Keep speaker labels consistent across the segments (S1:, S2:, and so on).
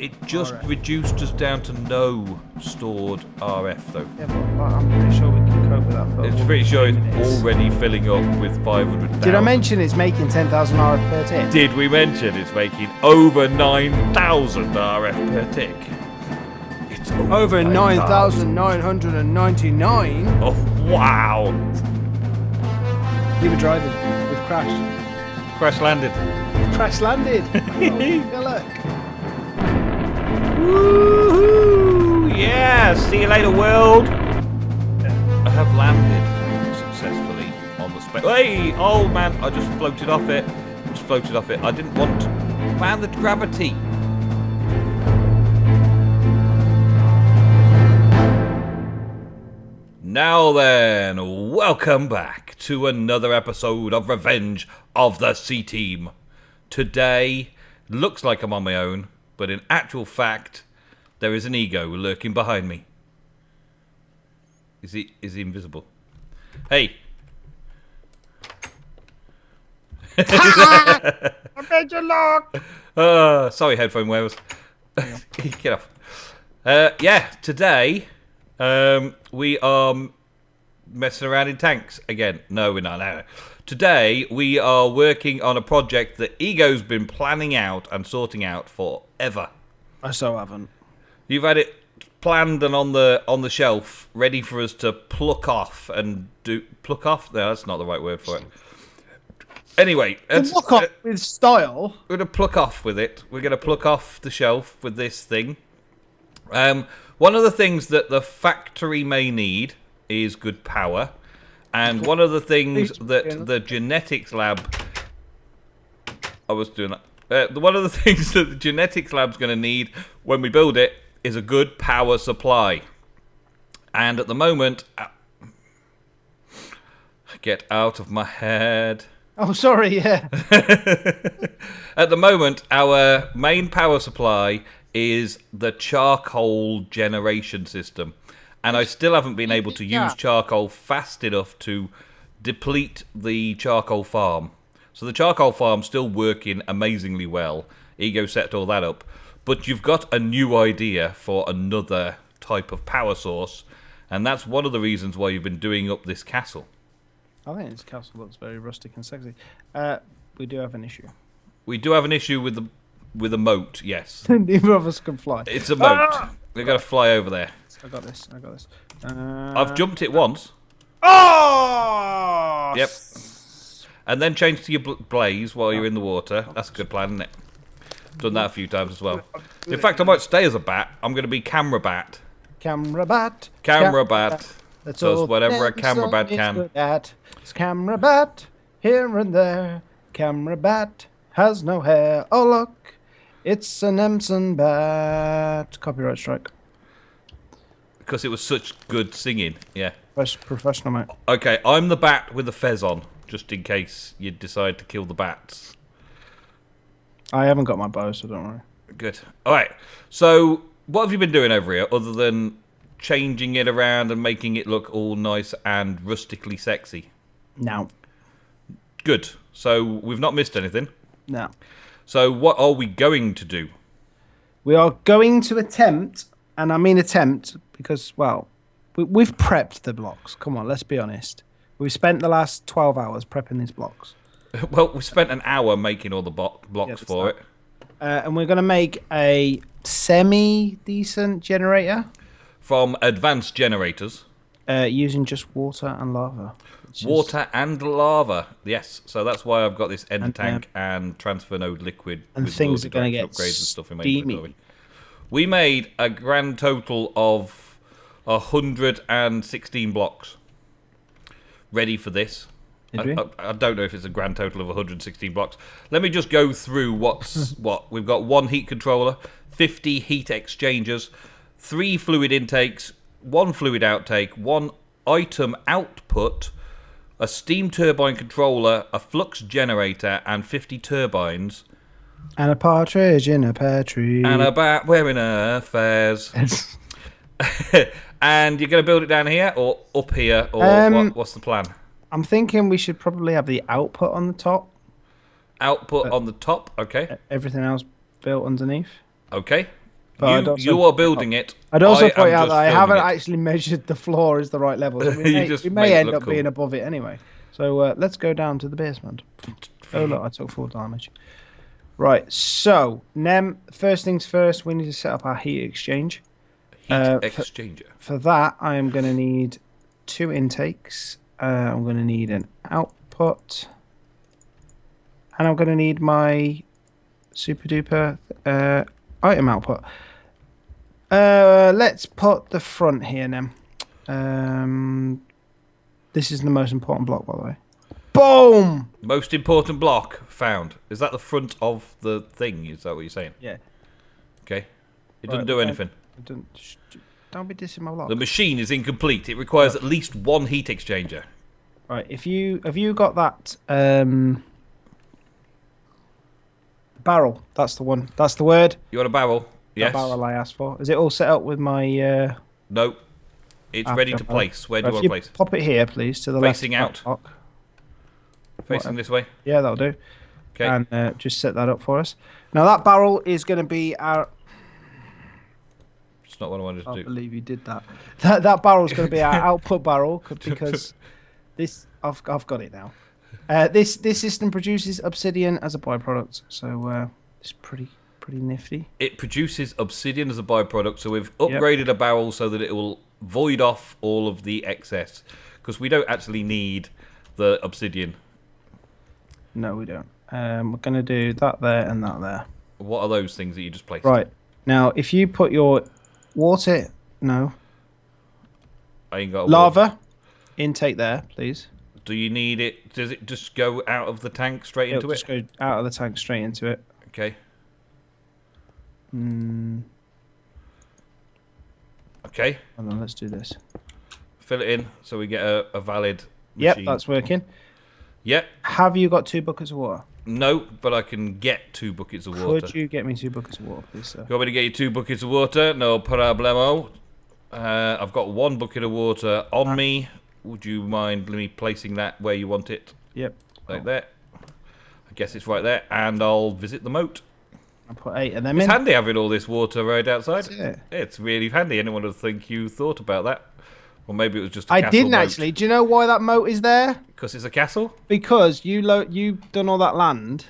S1: It just
S2: RF.
S1: reduced us down to no stored RF though.
S2: Yeah, but I'm pretty sure we can cope with that for
S1: It's
S2: all
S1: pretty sure
S2: 3
S1: it's
S2: minutes.
S1: already filling up with 500,000.
S2: Did I mention it's making 10,000 RF per tick?
S1: Did we mention it's making over 9,000 RF per tick? It's
S2: Over 9,999.
S1: Oh, wow.
S2: You were driving. We've crashed.
S1: Crash landed.
S2: Crash landed. Oh, look.
S1: Woohoo! Yeah, see you later, world. I have landed successfully on the space. Hey, oh man, I just floated off it. I didn't want to. Man, the gravity. Now then, welcome back to another episode of Revenge of the CTeam. Today, looks like I'm on my own, but in actual fact, there is an ego lurking behind me. Is he invisible? Hey!
S2: I made you look.
S1: Sorry, headphone wearers. Get off. Yeah, today we are messing around in tanks again. No, we're not. No. Today we are working on a project that Ego's been planning out and sorting out forever.
S2: I so haven't.
S1: You've had it planned and on the shelf, ready for us to pluck off and do pluck off. No, that's not the right word for it. Anyway,
S2: Pluck off with style.
S1: we're gonna pluck off with it. We're gonna pluck off the shelf with this thing. One of the things that the factory may need is good power, and one of the things that the genetics lab. I was doing that. One of the things that the genetics lab's going to need when we build it is a good power supply. And at the moment, get out of my head.
S2: Oh, sorry, yeah.
S1: At the moment, our main power supply is the charcoal generation system. And I still haven't been able to use charcoal fast enough to deplete the charcoal farm. So the charcoal farm's still working amazingly well. Ego set all that up. But you've got a new idea for another type of power source. And that's one of the reasons why you've been doing up this castle.
S2: I think this castle looks very rustic and sexy. We do have an issue.
S1: We do have an issue with the moat, yes.
S2: Neither of us can fly.
S1: It's a moat. We've got to fly over there.
S2: I got this.
S1: I've jumped it once.
S2: Oh!
S1: Yep. And then change to your blaze while you're in the water. That's a good plan, isn't it? Done that a few times as well. In fact, I might stay as a bat. I'm going to be camera bat.
S2: Camera bat.
S1: Camera bat.
S2: That's
S1: Does
S2: all
S1: whatever a camera
S2: Nemsun
S1: bat
S2: is
S1: can.
S2: good at. It's camera bat here and there. Camera bat has no hair. Oh look, it's a Nemsun bat. Copyright strike.
S1: Because it was such good singing. Yeah.
S2: Professional, mate.
S1: Okay, I'm the bat with the fez on, just in case you decide to kill the bats.
S2: I haven't got my bow, so don't worry.
S1: Good. All right. So, what have you been doing over here other than changing it around and making it look all nice and rustically sexy?
S2: No.
S1: Good. So, we've not missed anything.
S2: No.
S1: So, what are we going to do?
S2: We are going to attempt, and I mean attempt because, well, we've prepped the blocks. Come on, let's be honest. We've spent the last 12 hours prepping these blocks.
S1: Well, we spent an hour making all the blocks for it.
S2: And we're going to make a semi-decent generator.
S1: From advanced generators.
S2: Using just water and lava.
S1: Water and lava, yes. So that's why I've got this ender tank and transfer node liquid.
S2: And
S1: with
S2: things are going to get
S1: upgrades and stuff
S2: steamy.
S1: We made a grand total of 116 blocks ready for this. I don't know if it's a grand total of 116 blocks. Let me just go through what's what. We've got one heat controller, 50 heat exchangers, 3 fluid intakes, 1 fluid outtake, 1 item output, a steam turbine controller, a flux generator, and 50 turbines.
S2: And a partridge in a pear tree.
S1: And a bat wearing a fez. And you're going to build it down here or up here, or what's the plan?
S2: I'm thinking we should probably have the output on the top.
S1: Output on the top, okay.
S2: Everything else built underneath.
S1: Okay. You are building it.
S2: I'd also
S1: I
S2: point
S1: am
S2: out
S1: just
S2: that I haven't
S1: filming it.
S2: actually measured the floor as the right level. So
S1: You just
S2: we
S1: make
S2: may
S1: it
S2: end
S1: look
S2: up
S1: cool.
S2: being above it anyway. So let's go down to the basement. Oh look, I took 4 damage. Right, so Nem, first things first, we need to set up our heat exchange.
S1: Heat exchanger.
S2: For that, I am going to need 2 intakes. I'm going to need an output. And I'm going to need my super duper item output. Let's put the front here, Nem. This is the most important block, by the way. Boom!
S1: Most important block found. Is that the front of the thing? Is that what you're saying?
S2: Yeah.
S1: Okay. It doesn't do anything.
S2: Don't be dissing my block.
S1: The machine is incomplete. It requires at least 1 heat exchanger.
S2: Right. Have you got that barrel? That's the one. That's the word.
S1: You want a barrel? Yes.
S2: The barrel I asked for. Is it all set up with my?
S1: No. It's ready to place. Where do you want to place?
S2: Pop it here, please, to the
S1: Facing
S2: left.
S1: out. Facing this way.
S2: Yeah, that'll do.
S1: Okay.
S2: And just set that up for us. Now that barrel is going to be our.
S1: It's not what I wanted to do.
S2: I believe you did that. That barrel is going to be our output barrel because this I've got it now. This system produces obsidian as a byproduct, so it's pretty nifty.
S1: It produces obsidian as a byproduct, so we've upgraded a barrel so that it will void off all of the excess, because we don't actually need the obsidian.
S2: No, we don't. We're going to do that there and that there.
S1: What are those things that you just placed?
S2: Right. Now, if you put your water... No.
S1: I ain't got
S2: lava intake there, please.
S1: Do you need it? Does it just go out of the tank straight into it?
S2: Just go out of the tank straight into it.
S1: Okay. Okay.
S2: Hold on, let's do this.
S1: Fill it in so we get a valid machine.
S2: Yep, that's working.
S1: Yep.
S2: Have you got 2 buckets of water?
S1: No, but I can get 2 buckets of water.
S2: Could you get me 2 buckets of water, please, sir?
S1: You want me to get you 2 buckets of water? No problemo. I've got 1 bucket of water on me. Would you mind me placing that where you want it?
S2: Yep.
S1: Like there. I guess it's right there. And I'll visit the moat.
S2: I'll put 8 of them in.
S1: It's handy having all this water right outside.
S2: That's it.
S1: It's really handy. Anyone would think you thought about that. Or maybe it was just a
S2: I
S1: castle
S2: didn't
S1: moat.
S2: actually. Do you know why that moat is there?
S1: Because it's a castle?
S2: Because you done all that land,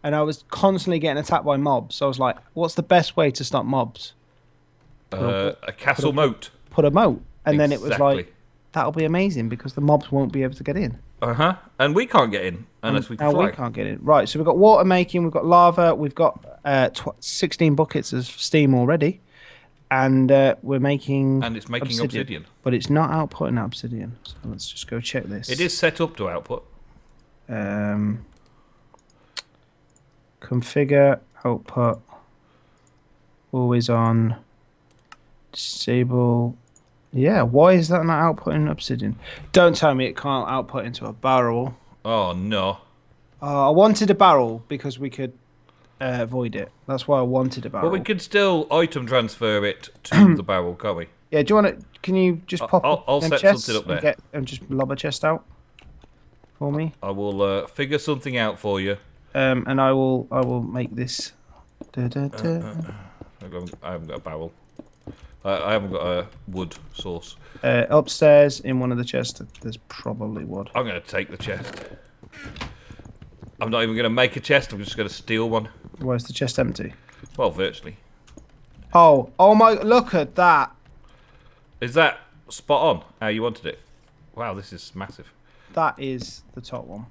S2: and I was constantly getting attacked by mobs. So I was like, what's the best way to stop mobs?
S1: A castle moat.
S2: Put a moat. And then it was
S1: Exactly.
S2: like, that'll be amazing because the mobs won't be able to get in.
S1: Uh-huh. And we can't get in unless we can
S2: Now
S1: fly.
S2: we can't get in. Right, so we've got water making, we've got lava, we've got 16 buckets of steam already. And we're making...
S1: And it's making obsidian.
S2: But it's not outputting obsidian. So let's just go check this.
S1: It is set up to output.
S2: Configure, output, always on, disable. Yeah, why is that not outputting obsidian? Don't tell me it can't output into a barrel.
S1: Oh, no.
S2: I wanted a barrel because we could void it. That's why I wanted a barrel.
S1: But we could still item transfer it to the barrel, can't we?
S2: Yeah, do you want to... Can you just pop
S1: I'll
S2: them
S1: set
S2: chests
S1: something up there.
S2: and just lob a chest out for me?
S1: I will figure something out for you.
S2: And I will make this...
S1: I haven't got a barrel. I haven't got a wood source.
S2: Upstairs in one of the chests, there's probably wood.
S1: I'm going to take the chest. I'm not even going to make a chest. I'm just going to steal one.
S2: Why is the chest empty?
S1: Well, virtually.
S2: Oh my! Look at that.
S1: Is that spot on how you wanted it? Wow, this is massive.
S2: That is the top one.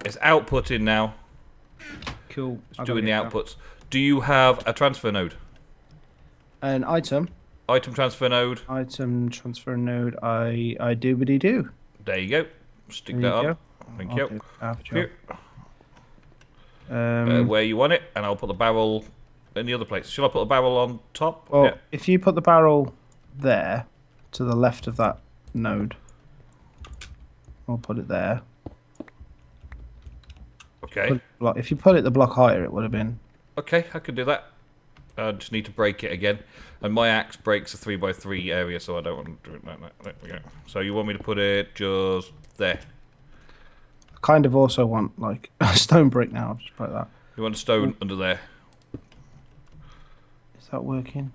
S1: It's outputting now.
S2: Cool.
S1: It's doing the outputs. Do you have a transfer node?
S2: An item.
S1: Item transfer node.
S2: Item transfer node. I do, but do.
S1: There you go. Stick that up. Thank you. Here. Where you want it, and I'll put the barrel in the other place. Shall I put the barrel on top?
S2: Well,
S1: Yeah.
S2: if you put the barrel there, to the left of that node, I'll put it there.
S1: Okay.
S2: If you put it the block higher, it would have been.
S1: Okay, I can do that. I just need to break it again. And my axe breaks a 3x3 area, so I don't want to do it like that. There we go. So you want me to put it just there?
S2: I kind of also want like a stone brick now. I'll just put that.
S1: You want a stone under there?
S2: Is that working?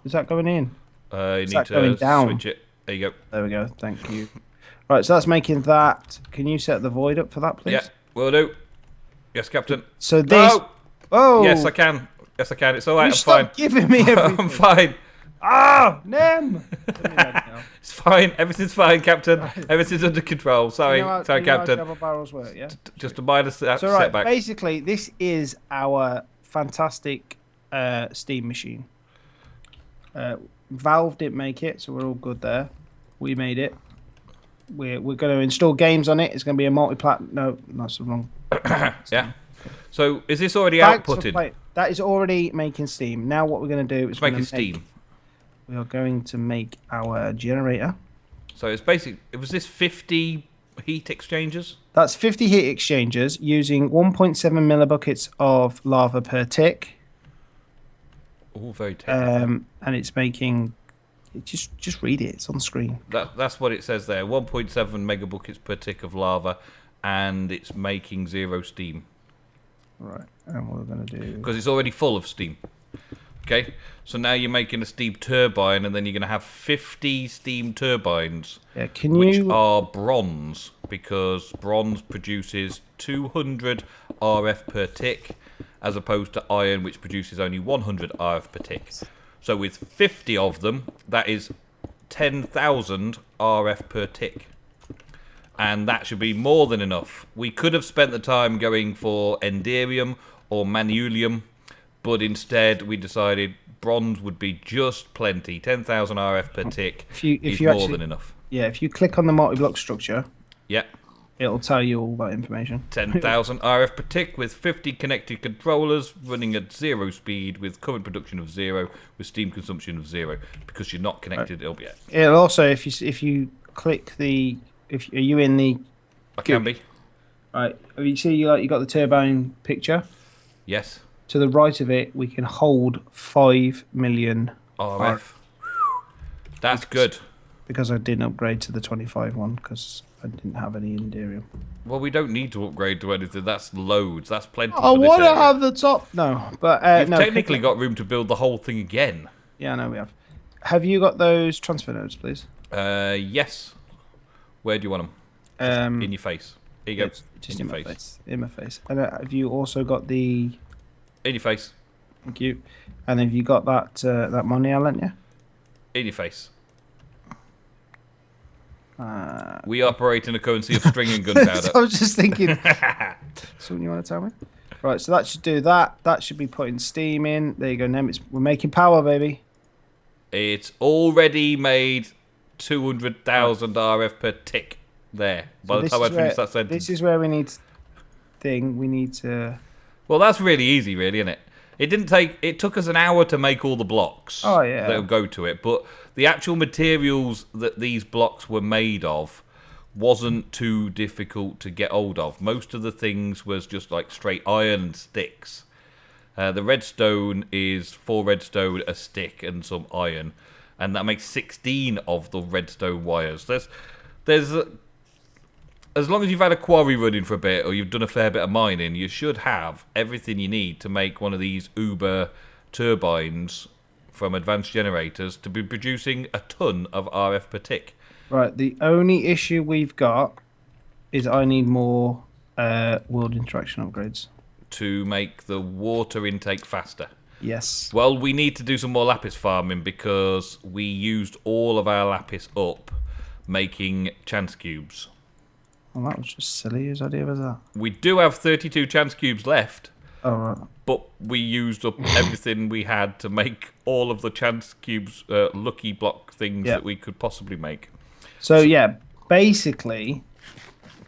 S2: Is that going in?
S1: You
S2: Is
S1: need
S2: that going
S1: to
S2: down?
S1: switch it. There you go.
S2: There we go. Thank you. Right, so that's making that. Can you set the void up for that, please?
S1: Yeah, will do. Yes, Captain.
S2: So this.
S1: No!
S2: Oh!
S1: Yes, I can. Yes, I can. It's all right.
S2: You
S1: I'm
S2: stop
S1: fine.
S2: giving me everything.
S1: I'm fine.
S2: Ah, Nem! Let me ready now.
S1: It's fine. Everything's fine, Captain. Everything's under control. Sorry, sorry,
S2: You know how
S1: Captain.
S2: Java barrels work, yeah?
S1: Just a minor
S2: So right,
S1: setback.
S2: basically, this is our fantastic steam machine. Valve didn't make it, so we're all good there. We made it. We're going to install games on it. It's going to be a multi-plat. No, that's the wrong.
S1: Yeah. So is this already
S2: Thanks for
S1: outputted?
S2: that is already making steam. Now what we're going to do is
S1: It's making steam.
S2: We are going to make our generator.
S1: So it's basically. Was this 50 heat exchangers?
S2: That's 50 heat exchangers using 1.7 millibuckets of lava per tick.
S1: All very technical.
S2: And it's making. Just read it. It's on the screen.
S1: That's what it says there. 1.7 megabuckets per tick of lava, and it's making 0 steam.
S2: Right, and what we're going to do...
S1: Because it's already full of steam. Okay, so now you're making a steam turbine, and then you're going to have 50 steam turbines,
S2: Yeah,
S1: which are bronze, because bronze produces 200 RF per tick, as opposed to iron, which produces only 100 RF per tick. So with 50 of them, that is 10,000 RF per tick. And that should be more than enough. We could have spent the time going for enderium or manulium, but instead we decided bronze would be just plenty. 10,000 RF per tick is more than enough.
S2: Yeah, if you click on the multi-block structure,
S1: yeah,
S2: it'll tell you all that information.
S1: 10,000 RF per tick with 50 connected controllers running at 0 speed with current production of 0 with steam consumption of 0. Because you're not connected, it'll be...
S2: It'll also, if you click the... Are you in the...
S1: I can be.
S2: Right. You see you got the turbine picture?
S1: Yes.
S2: To the right of it, we can hold 5 million
S1: RF. That's good.
S2: Because I didn't upgrade to the 25 one because I didn't have any enderium.
S1: Well, we don't need to upgrade to anything. That's loads. That's plenty.
S2: I want to have the top. No, but
S1: you've technically got room to build the whole thing again.
S2: Yeah, I know we have. Have you got those transfer nodes, please?
S1: Yes. Where do you want them? In your face. Here you go.
S2: Just in my face. In my face. And have you also got the...
S1: In your face.
S2: Thank you. And have you got that money I lent you?
S1: In your face. We operate in a currency of string and gunpowder.
S2: So I was just thinking... Something you want to tell me? Right, so that should do that. That should be putting steam in. There you go, Nem. We're making power, baby.
S1: It's already made 200,000 RF per tick there. By the time I finish that sentence.
S2: This is where we need we need to...
S1: Well, that's really easy, really, isn't it? It took us an hour to make all the blocks that go to it, but the actual materials that these blocks were made of wasn't too difficult to get hold of. Most of the things was just like straight iron and sticks. The redstone is 4 redstone, a stick, and some iron, and that makes 16 of the redstone wires. There's as long as you've had a quarry running for a bit, or you've done a fair bit of mining, you should have everything you need to make one of these Uber turbines from advanced generators to be producing a ton of RF per tick.
S2: Right, the only issue we've got is I need more world interaction upgrades.
S1: To make the water intake faster.
S2: Yes.
S1: Well, we need to do some more lapis farming because we used all of our lapis up making chance cubes.
S2: Well, that was just silly. Whose idea was that?
S1: We do have 32 chance cubes left.
S2: Oh, right.
S1: But we used up everything we had to make all of the chance cubes lucky block things that we could possibly make.
S2: So yeah, basically,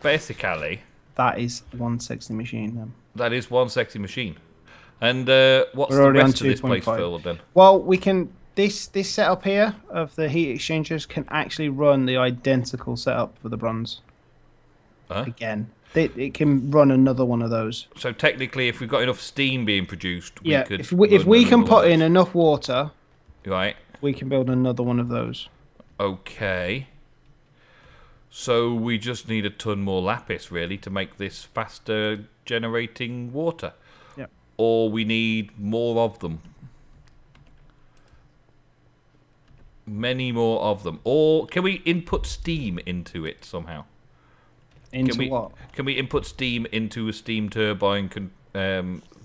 S1: that
S2: is one sexy machine then.
S1: That is one sexy machine. And what's
S2: We're
S1: the rest of this place filled then?
S2: Well, we can... This setup here of the heat exchangers can actually run the identical setup for the bronze. Again. It can run another one of those.
S1: So technically, if we've got enough steam being produced, we could...
S2: if we can put in enough water...
S1: Right.
S2: We can build another one of those.
S1: Okay. So we just need a ton more lapis, really, to make this faster generating water.
S2: Yeah.
S1: Or we need more of them. Many more of them. Or can we input steam into it somehow?
S2: What?
S1: Can we input steam into a steam turbine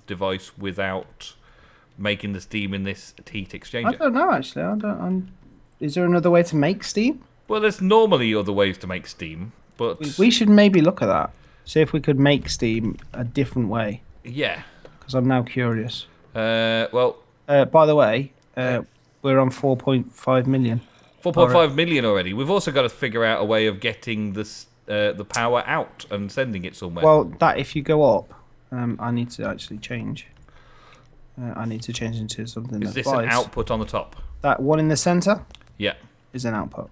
S1: device without making the steam in this heat exchanger?
S2: I don't know, actually. I don't. Is there another way to make steam?
S1: Well, there's normally other ways to make steam, but
S2: We should maybe look at that. See if we could make steam a different way.
S1: yeah.
S2: Because I'm now curious.
S1: Well,
S2: By the way, we're on 4.5 million.
S1: 4.5 million already. We've also got to figure out a way of getting this the power out and sending it somewhere.
S2: Well, that if you go up, I need to actually change. I need to change into something.
S1: Is this an output on the top?
S2: That one in the center?
S1: Yeah.
S2: Is an output.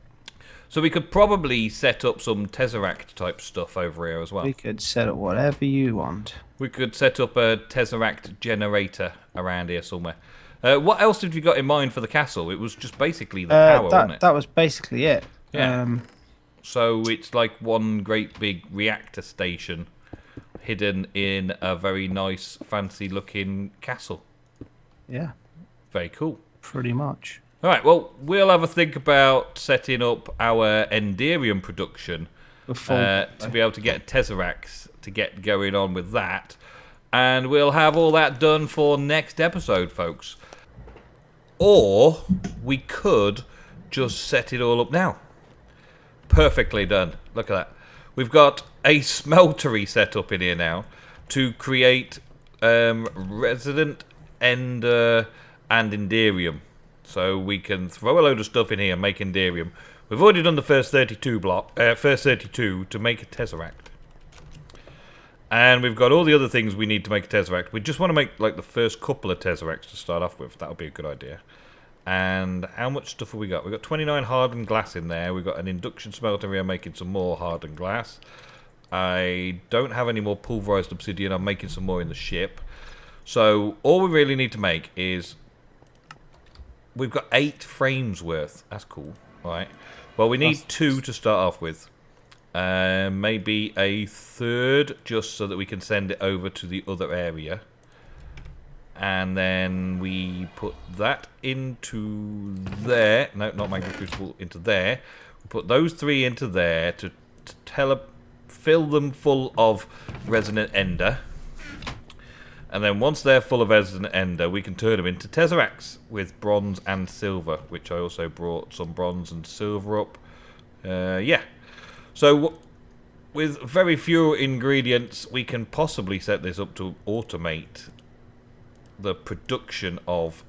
S1: So we could probably set up some Tesseract type stuff over here as well.
S2: We could set up whatever you want.
S1: We could set up a Tesseract generator around here somewhere. What else did you got in mind for the castle? It was just basically the power, wasn't it?
S2: That was basically it.
S1: Yeah. So it's like one great big reactor station hidden in a very nice, fancy-looking castle.
S2: Yeah.
S1: Very cool.
S2: Pretty much.
S1: All right, well, we'll have a think about setting up our Enderium production to be able to get Tesseracts to get going on with that. And we'll have all that done for next episode, folks. Or we could just set it all up now. Perfectly done. Look at that. We've got a smeltery set up in here now to create Resident Ender and Enderium. So we can throw a load of stuff in here and make Enderium. We've already done the first 32 to make a Tesseract. And we've got all the other things we need to make a Tesseract. We just want to make like the first couple of Tesseracts to start off with. That would be a good idea. And how much stuff have we got? We've got 29 hardened glass in there. We've got an induction smelter here making some more hardened glass. I don't have any more pulverized obsidian. I'm making some more in the ship. So all we really need to make is... We've got 8 frames worth. That's cool. All right. Well, we need 2 to start off with. Maybe a third, just so that we can send it over to the other area. And then we put that into there. No, not Magma Crucible, into there. We put those 3 into there to fill them full of Resonant Ender. And then once they're full of Resonant Ender, we can turn them into Tesseracts with bronze and silver, which I also brought some bronze and silver up. Yeah. So with very few ingredients, we can possibly set this up to automate the production of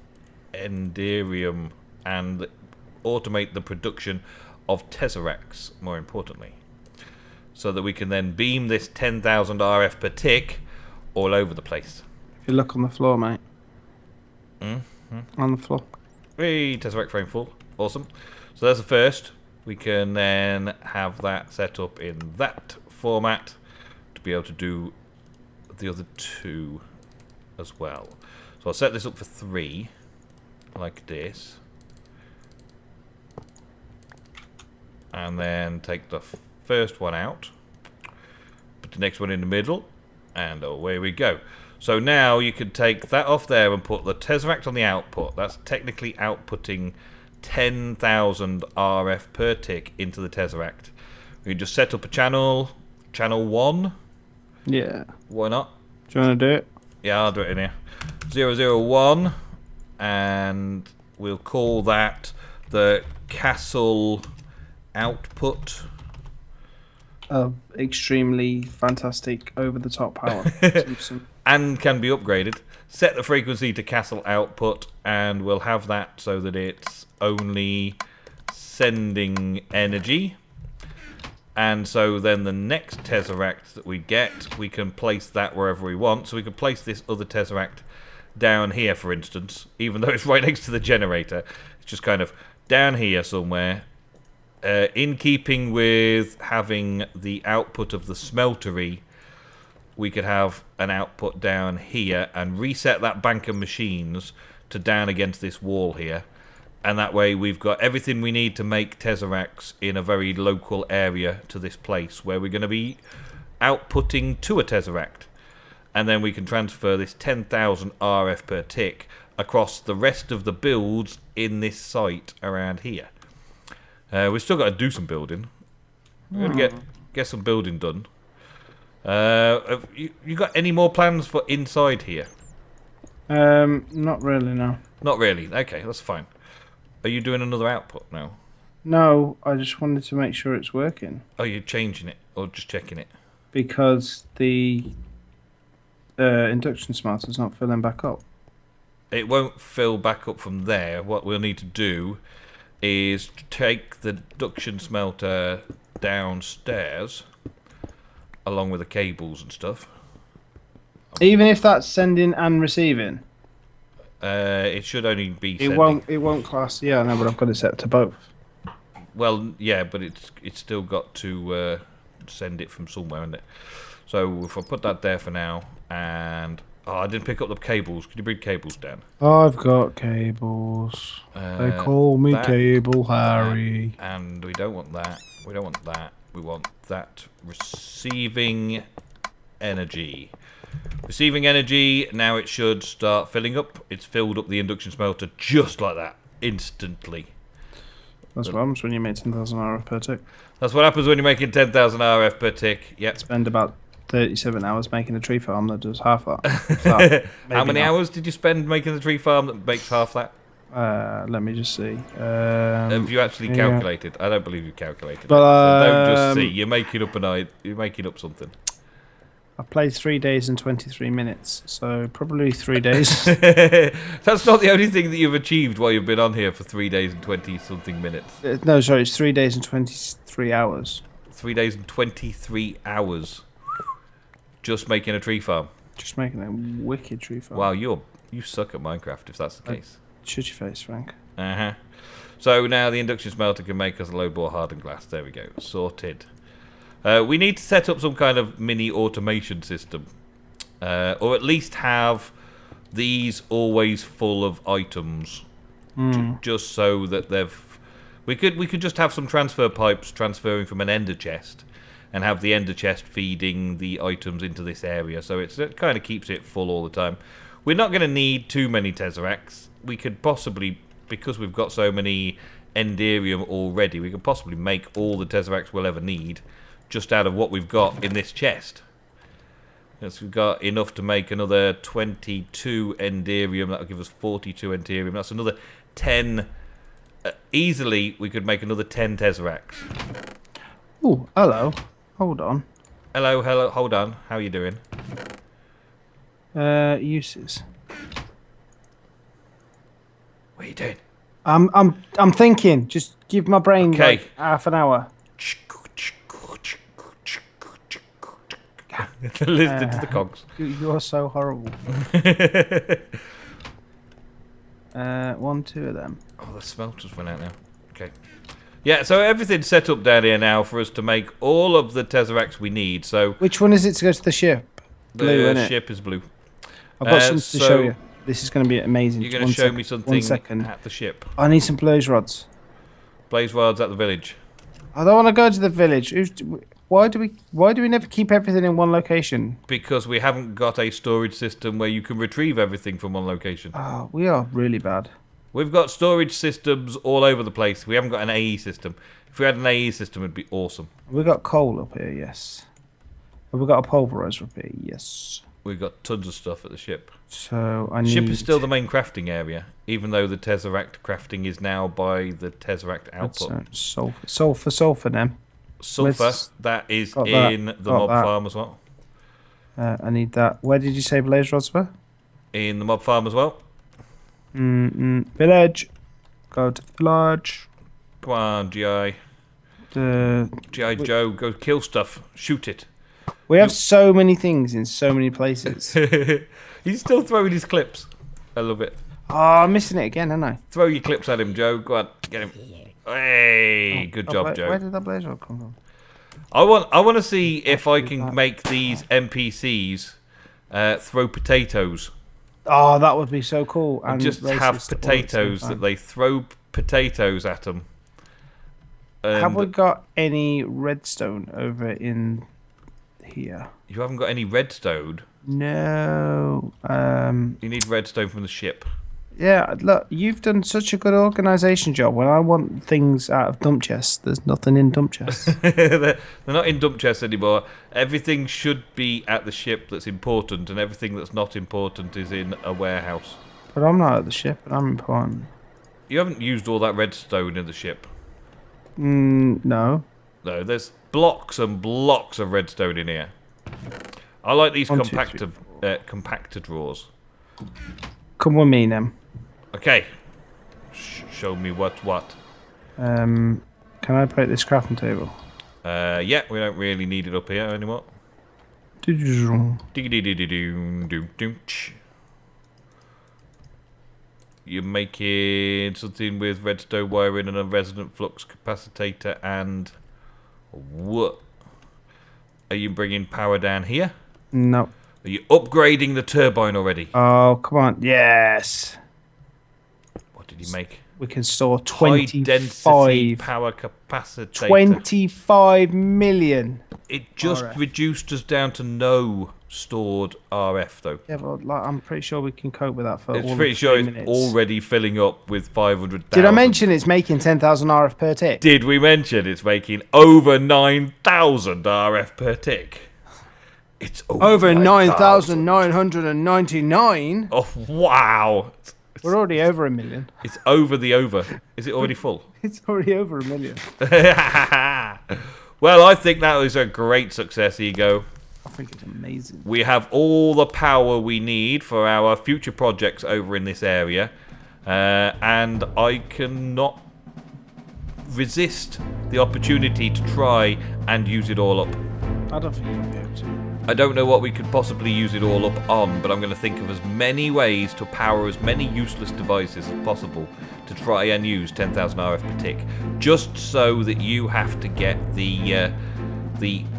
S1: Enderium and automate the production of Tesseracts, more importantly. So that we can then beam this 10,000 RF per tick all over the place.
S2: If you look on the floor, mate. On the floor.
S1: Hey, Tesseract frame full. Awesome. So that's the first. We can then have that set up in that format to be able to do the other 2 as well. So I'll set this up for 3, like this. And then take the first one out. Put the next one in the middle. And away we go. So now you can take that off there and put the Tesseract on the output. That's technically outputting 10,000 RF per tick into the Tesseract. We can just set up a channel 1.
S2: Yeah.
S1: Why not?
S2: Do you want to do it?
S1: Yeah, I'll do it in here. 001. And we'll call that the castle output.
S2: Of extremely fantastic, over-the-top power.
S1: And can be upgraded. Set the frequency to castle output, and we'll have that so that it's only sending energy. And so then the next Tesseract that we get, we can place that wherever we want. So we can place this other Tesseract down here, for instance, even though it's right next to the generator. It's just kind of down here somewhere. In keeping with having the output of the smeltery, we could have an output down here and reset that bank of machines to down against this wall here. And that way we've got everything we need to make Tesseracts in a very local area to this place where we're going to be outputting to a Tesseract. And then we can transfer this 10,000 RF per tick across the rest of the builds in this site around here. We've still got to do some building. We're going to get some building done. Have you got any more plans for inside here?
S2: Not really, no.
S1: Not really. Okay, that's fine. Are you doing another output now?
S2: No, I just wanted to make sure it's working.
S1: Oh, you're changing it or just checking it?
S2: Because the induction smelter's not filling back up.
S1: It won't fill back up from there. What we'll need to do is take the induction smelter downstairs along with the cables and stuff.
S2: Even if that's sending and receiving?
S1: It should only be
S2: sending. It won't class. Yeah, no, but I've got it set to both.
S1: Well, yeah, but it's still got to send it from somewhere, isn't it? So if I put that there for now, and I didn't pick up the cables. Could you bring cables down?
S2: I've got cables. They call me Cable Harry.
S1: And we don't want that. We don't want that. We want that receiving energy. Receiving energy. Now it should start filling up. It's filled up the induction smelter just like that, instantly.
S2: That's what happens when you make 10,000 RF per tick.
S1: That's what happens when you're making 10,000 RF per tick. Yep.
S2: Spend about 37 hours making a tree farm that does half that.
S1: How many hours did you spend making the tree farm that makes half that?
S2: Let me just see.
S1: Have you actually calculated? I don't believe you calculated.
S2: But,
S1: so don't just see. You're making up You're making up something.
S2: I've played 3 days and 23 minutes, so probably 3 days.
S1: That's not the only thing that you've achieved while you've been on here for 3 days and 20-something minutes.
S2: No, sorry, it's 3 days and 23 hours.
S1: 3 days and 23 hours. Just making a tree farm.
S2: Just making a wicked tree farm.
S1: Wow, you suck at Minecraft if that's the case.
S2: Shut your face, Frank.
S1: So now the induction smelter can make us a load more hardened glass. There we go. Sorted. We need to set up some kind of mini automation system. Or at least have these always full of items. Just so that we could just have some transfer pipes transferring from an ender chest. And have the ender chest feeding the items into this area. So it kind of keeps it full all the time. We're not going to need too many Tesseracts. We could possibly, because we've got so many Enderium already, we could possibly make all the Tesseracts we'll ever need just out of what we've got in this chest. Yes, we've got enough to make another 22 Enderium. That'll give us 42 Enderium. That's another 10. Easily, we could make another 10 Tesseracts.
S2: Oh, hello. Hold on.
S1: Hello. Hold on. How are you doing?
S2: Uses.
S1: What are you doing?
S2: I'm thinking. Just give my brain like half an hour.
S1: Listen to the cogs.
S2: You are so horrible. 1, 2 of them.
S1: Oh, the smelters went out now. Okay. Yeah, so everything's set up down here now for us to make all of the Tesseracts we need. So
S2: which one is it to go to the ship? Blue,
S1: the ship is blue.
S2: I've got something to show you. This is going to be amazing.
S1: You're going to show me something at the ship.
S2: I need some blaze rods.
S1: Blaze rods at the village.
S2: I don't want to go to the village. Why do we never keep everything in one location?
S1: Because we haven't got a storage system where you can retrieve everything from one location.
S2: Oh, we are really bad.
S1: We've got storage systems all over the place. We haven't got an AE system. If we had an AE system, it'd be awesome.
S2: We've got coal up here, yes. Have we got a pulverizer up here? Yes.
S1: We've got tons of stuff at the ship.
S2: So
S1: The ship is still the main crafting area, even though the Tesseract crafting is now by the Tesseract output.
S2: Sulfur, then.
S1: Sulfur, that is in the mob farm as well.
S2: I need that. Where did you say blaze rods were?
S1: In the mob farm as well.
S2: Village. Go to the village.
S1: Come on, GI. G.I. Joe, go kill stuff. Shoot it.
S2: We have so many things in so many places.
S1: He's still throwing his clips. I love it.
S2: Oh, I'm missing it again, aren't I?
S1: Throw your clips at him, Joe. Go on, get him. Hey, good job, Joe.
S2: Where did that blaze rod come from?
S1: I want to see if I can make these NPCs throw potatoes.
S2: Oh, that would be so cool.
S1: And just have potatoes that they throw potatoes at them.
S2: Have we got any redstone over in here?
S1: You haven't got any redstone?
S2: No.
S1: You need redstone from the ship.
S2: Yeah, look, you've done such a good organisation job. When I want things out of dump chests, there's nothing in dump chests.
S1: They're not in dump chests anymore. Everything should be at the ship that's important, and everything that's not important is in a warehouse.
S2: But I'm not at the ship, and I'm important.
S1: You haven't used all that redstone in the ship.
S2: No.
S1: No, there's blocks and blocks of redstone in here. I like these compactor drawers.
S2: Come with me, Nem.
S1: Okay. Show me what.
S2: Can I break this crafting table?
S1: Yeah, we don't really need it up here anymore. You're making something with redstone wiring and a resonant flux capacitor and what? Are you bringing power down here?
S2: No.
S1: Are you upgrading the turbine already?
S2: Oh, come on. Yes.
S1: What did you make?
S2: We can store
S1: High density power capacitor.
S2: 25 million.
S1: It just
S2: RF.
S1: reduced us down to no stored RF though.
S2: Yeah, but like, I'm pretty sure we can cope with that for
S1: It's
S2: all
S1: pretty
S2: of
S1: sure
S2: 3
S1: it's
S2: minutes.
S1: already filling up with 500,000.
S2: Did I mention it's making 10,000 RF per tick?
S1: Did we mention it's making over 9,000 RF per tick? It's
S2: Over 9,999.
S1: Oh, wow.
S2: We're already over 1 million.
S1: It's over the over. Is it already full?
S2: It's already over 1 million.
S1: Well, I think that was a great success, Ego.
S2: I think it's amazing.
S1: We have all the power we need for our future projects over in this area. And I cannot resist the opportunity to try and use it all up.
S2: I don't think you'll be able to.
S1: I don't know what we could possibly use it all up on, but I'm going to think of as many ways to power as many useless devices as possible to try and use 10,000 RF per tick, just so that you have to get the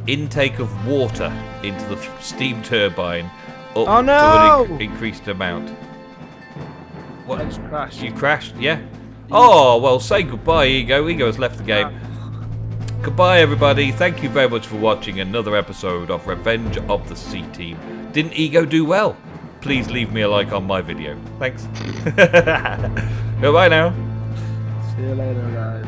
S1: intake of water into the steam turbine up to an increased amount. What?
S2: I just crashed.
S1: You crashed? Yeah. Oh, well, say goodbye, Ego. Ego has left the game. Goodbye, everybody. Thank you very much for watching another episode of Revenge of the CTeam. Didn't Ego do well? Please leave me a like on my video. Thanks. Goodbye now.
S2: See you later, guys.